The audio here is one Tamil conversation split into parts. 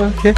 ஓகே.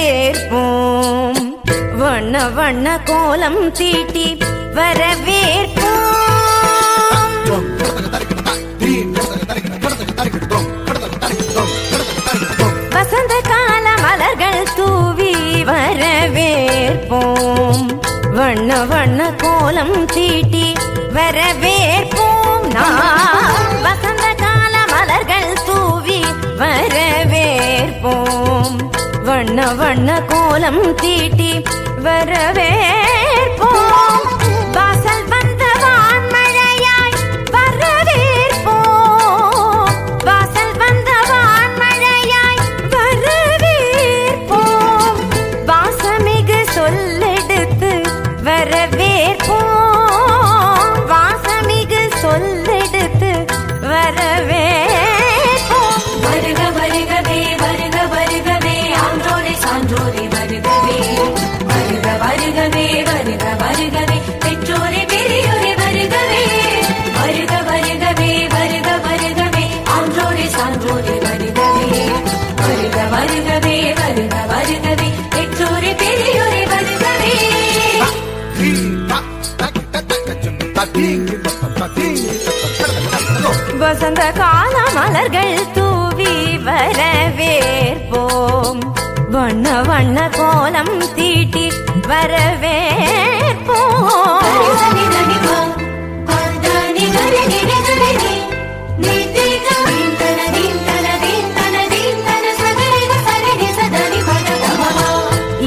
வரவேற்போம் வண்ண வண்ண கோலம் தீட்டி வரவேற்போம். வசந்த கால மலர்கள் தூவி வரவேற்போம் வண்ண வண்ண கோலம் தீட்டி வரவேற்போம். வசந்த கால மலர்கள் தூவி வரவேற்போம் வண்ண வண்ண கோலம் தீட்டி வரவேற்போம். வாசல் வந்த வான்மழையாய் வரவேற்போம். வாசல் வந்த வான்மழையாய் வரவேற்போம். வாசமிகு சொல்லெடுத்து வரவேற்போம். வாசமிகு சொல்லெடுத்து வரவேற்போம். வருக வருகவே வருக வருகவே ஆன்றோரை சான்றோரை வருகவே. வருக வருகவே வருக வருகவே பெற்றோரை பெரியோரை வருகவே. வருக வருகவே வருக வருகவே ஆன்றோரை சான்றோரை வருகவே. வருக வருகவே வருக வருகவே பெற்றோரை பெரியோரை வருகவே. வசந்த கால மலர்கள் தூவி வரவேற்போம் வண்ண வண்ண கோலம் தீட்டி வரவேற்போம்.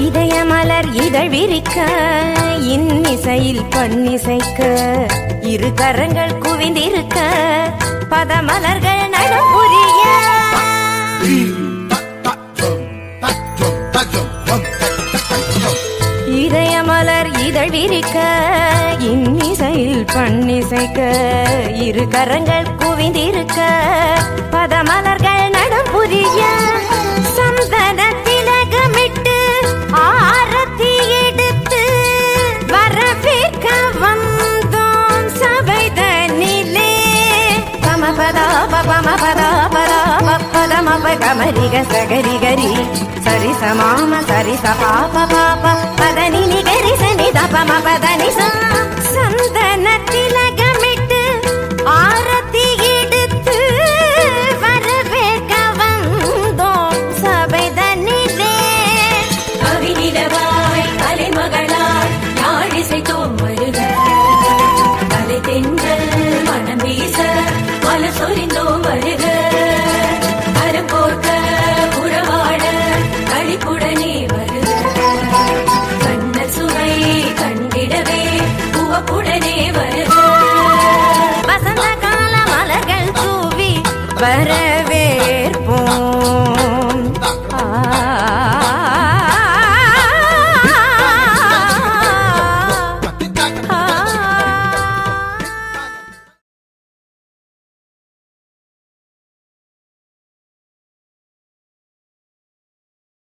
இதய மலர் இதழ் விரிக்க இன்னிசையில் பண்ணிசைக்க இரு கரங்கள் குவிந்திருக்க பதமலர்கள் நடப்புரிய இதயமலர் இதழ் விரிக்க இன்னிசையில் பண்ணிசைக்க இரு கரங்கள் குவிந்திருக்க பதமலர்கள் நடப்புரிய சந்தன திலகமிட்டு ஆரத்தி எடுத்து வரவேற்க வந்தோம் சபைதனிலே. பமபதா பமபதா பதா பதமப கமரிக சகரிகரி சரி சமாம சரி சபாப பாப பதனி நிகரி சனி தபம பதனி சந்தன திலகமிட்டு ஆரத்தி எடுத்து வரவேற்க வந்தோம் சபைதனிலே. கவிநிலவாய் கலைமகளாய் நாடிசைத்தோம் வருக. கலை தென்றல் மனம் வீச மல சொரிந்தோம் வருக. கரம் கோர்க்க உறவாட களிப்புடனே வருக. கண்ண சுவை கண்டிடவே உவப்புடனே வருக. வசந்த கால மலர்கள் தூவி வர